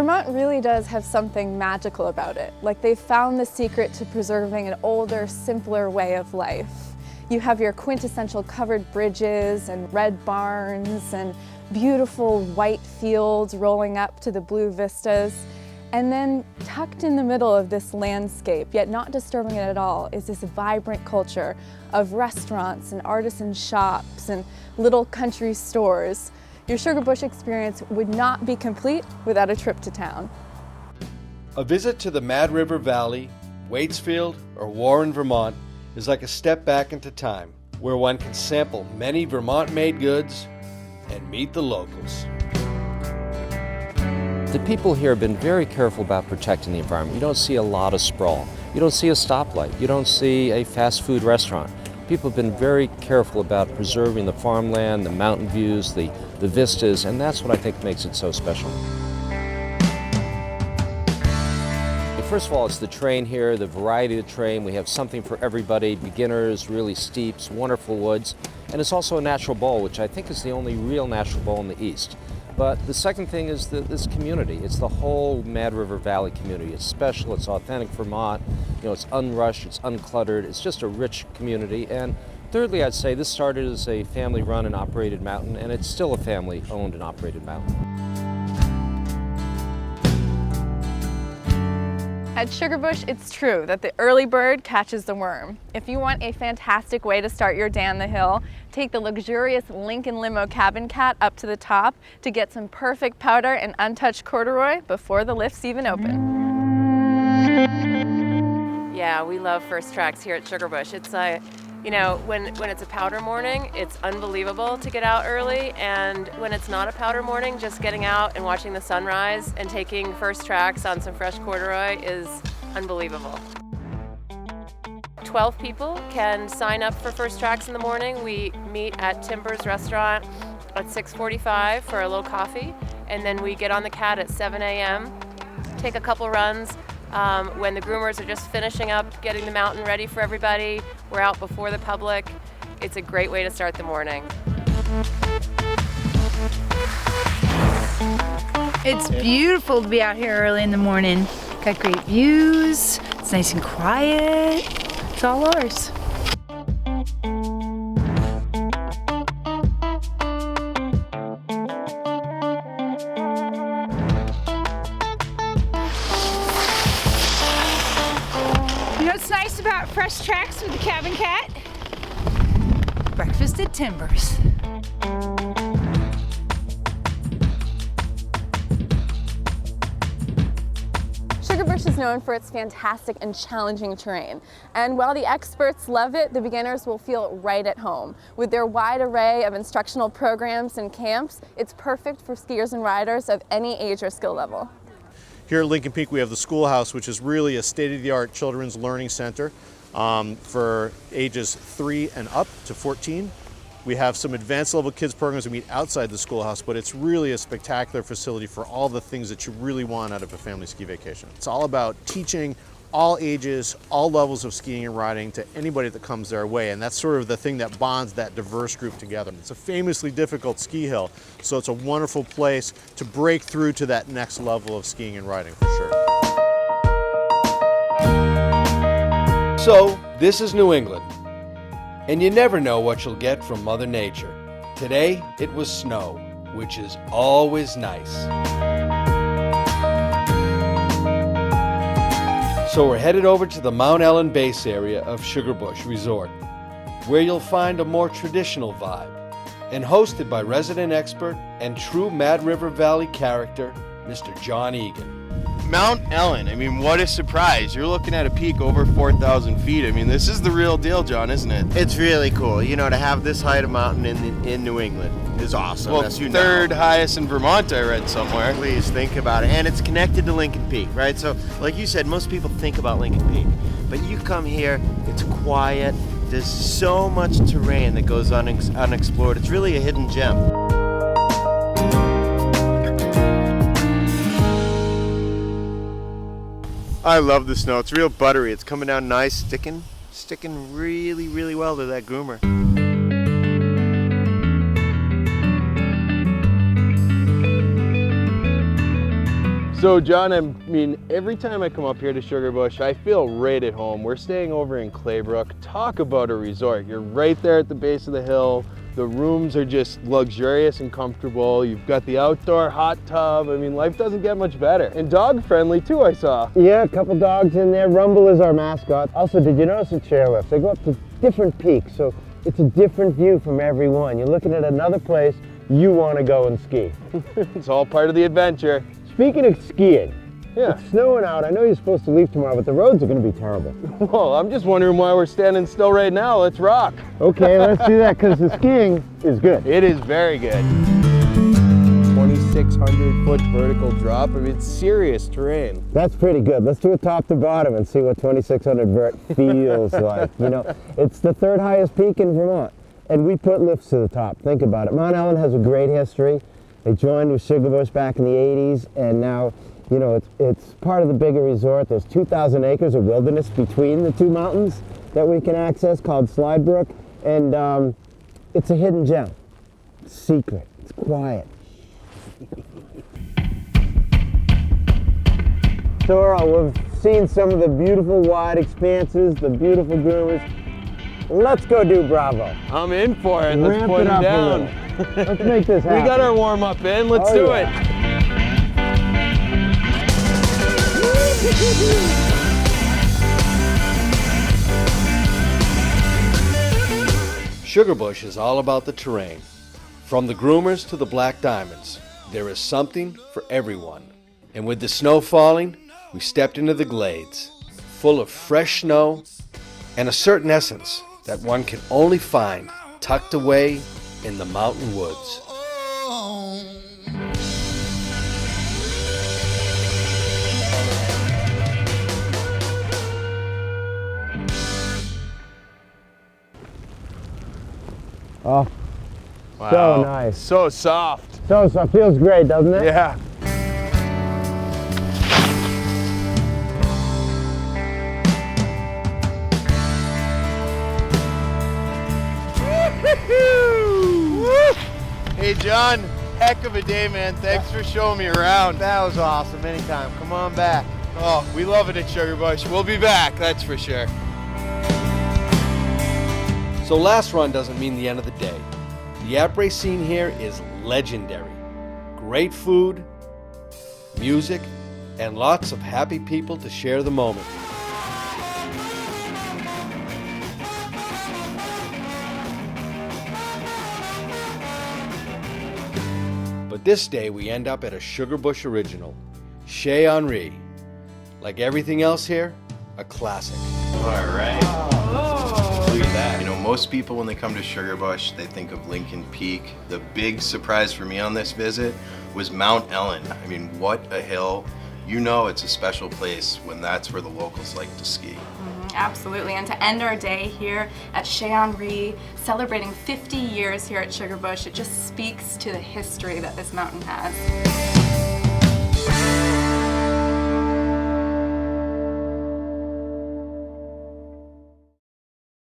Vermont really does have something magical about it. Like they've found the secret to preserving an older, simpler way of life. You have your quintessential covered bridges and red barns and beautiful white fields rolling up to the blue vistas. And then tucked in the middle of this landscape, yet not disturbing it at all, is this vibrant culture of restaurants and artisan shops and little country stores. Your Sugarbush experience would not be complete without a trip to town. A visit to the Mad River Valley, Waitsfield, or Warren, Vermont is like a step back into time, where one can sample many Vermont-made goods and meet the locals. The people here have been very careful about protecting the environment. You don't see a lot of sprawl. You don't see a stoplight. You don't see a fast food restaurant. People have been very careful about preserving the farmland, the mountain views, the vistas, and that's what I think makes it so special. First of all, it's the terrain here, the variety of the terrain. We have something for everybody, beginners, really steeps, wonderful woods, and it's also a natural bowl, which I think is the only real natural bowl in the East. But the second thing is this community. It's the whole Mad River Valley community. It's special, it's authentic Vermont, it's unrushed, it's uncluttered, it's just a rich community. And thirdly, I'd say this started as a family-run and operated mountain, and it's still a family-owned and operated mountain. At Sugarbush, it's true that the early bird catches the worm. If you want a fantastic way to start your day on the hill, take the luxurious Lincoln Limo Cabin Cat up to the top to get some perfect powder and untouched corduroy before the lifts even open. Yeah, we love first tracks here at Sugarbush. It's when it's a powder morning, it's unbelievable to get out early, and when it's not a powder morning, just getting out and watching the sunrise and taking first tracks on some fresh corduroy is unbelievable. 12 people can sign up for first tracks in the morning. We meet at Timber's restaurant at 6:45 for a little coffee, and then we get on the cat at 7 a.m., take a couple runs. When the groomers are just finishing up getting the mountain ready for everybody, we're out before the public. It's a great way to start the morning. It's beautiful to be out here early in the morning. Got great views, it's nice and quiet. It's all ours. You know what's nice about fresh tracks with the Cabin Cat? Breakfast at Timber's. Sugarbush is known for its fantastic and challenging terrain. And while the experts love it, the beginners will feel right at home. With their wide array of instructional programs and camps, it's perfect for skiers and riders of any age or skill level. Here at Lincoln Peak, we have the Schoolhouse, which is really a state-of-the-art children's learning center for ages 3 and up to 14. We have some advanced level kids programs we meet outside the Schoolhouse, but it's really a spectacular facility for all the things that you really want out of a family ski vacation. It's all about teaching all ages, all levels of skiing and riding to anybody that comes their way, and that's sort of the thing that bonds that diverse group together. It's a famously difficult ski hill, so it's a wonderful place to break through to that next level of skiing and riding for sure. So, this is New England, and you never know what you'll get from Mother Nature. Today, it was snow, which is always nice. So we're headed over to the Mount Ellen base area of Sugarbush Resort, where you'll find a more traditional vibe, and hosted by resident expert and true Mad River Valley character, Mr. John Egan. Mount Ellen, I mean, what a surprise. You're looking at a peak over 4,000 feet. I mean, this is the real deal, John, isn't it? It's really cool. You know, to have this height of mountain in New England is awesome. Well, as you third know. highest in Vermont, I read somewhere. Please think about it. And it's connected to Lincoln Peak, right? So, like you said, most people think about Lincoln Peak. But you come here, it's quiet. There's so much terrain that goes unexplored. It's really a hidden gem. I love the snow. It's real buttery. It's coming down nice, sticking really, really well to that groomer. So John, I mean, every time I come up here to Sugarbush, I feel right at home. We're staying over in Claybrook. Talk about a resort. You're right there at the base of the hill. The rooms are just luxurious and comfortable. You've got the outdoor hot tub. I mean, life doesn't get much better. And dog friendly too, I saw. Yeah, a couple dogs in there. Rumble is our mascot. Also, did you notice the chairlifts? They go up to different peaks, so it's a different view from every one. You're looking at another place you want to go and ski. It's all part of the adventure. Speaking of skiing, Yeah. it's snowing out. I know you're supposed to leave tomorrow, but the roads are going to be terrible. Well, I'm just wondering why we're standing still right now. Let's rock. Okay, let's do that because the skiing is good. It is very good. 2,600 foot vertical drop. I mean, it's serious terrain. That's pretty good. Let's do it top to bottom and see what 2,600 vert feels like. You know, it's the third highest peak in Vermont, and we put lifts to the top. Think about it. Mount Ellen has a great history. They joined with Sugarbush back in the 80s, and now, you know, it's part of the bigger resort. There's 2,000 acres of wilderness between the two mountains that we can access called Slidebrook, and it's a hidden gem. It's secret. It's quiet. So Earl, we've seen some of the beautiful wide expanses, the beautiful groomers. Let's go do Bravo. I'm in for it. Let's Ramp put it him up a down. little. Let's make this happen. We got our warm up in. Let's do it. Sugarbush is all about the terrain. From the groomers to the black diamonds, there is something for everyone. And with the snow falling, we stepped into the glades, full of fresh snow and a certain essence that one can only find tucked away in the mountain woods. Oh, Wow. so nice. So soft. So it feels great, doesn't it? Yeah. Hey John, heck of a day, man. Thanks for showing me around. That was awesome. Anytime. Come on back. Oh, we love it at Sugarbush. We'll be back, that's for sure. So last run doesn't mean the end of the day. The après scene here is legendary. Great food, music, and lots of happy people to share the moment. But this day we end up at a Sugarbush original, Chez Henri. Like everything else here, a classic. All right. Look at that. You know, most people when they come to Sugarbush, they think of Lincoln Peak. The big surprise for me on this visit was Mount Ellen. I mean, what a hill. You know it's a special place when that's where the locals like to ski. Absolutely, and to end our day here at Chez Henri, celebrating 50 years here at Sugarbush, it just speaks to the history that this mountain has.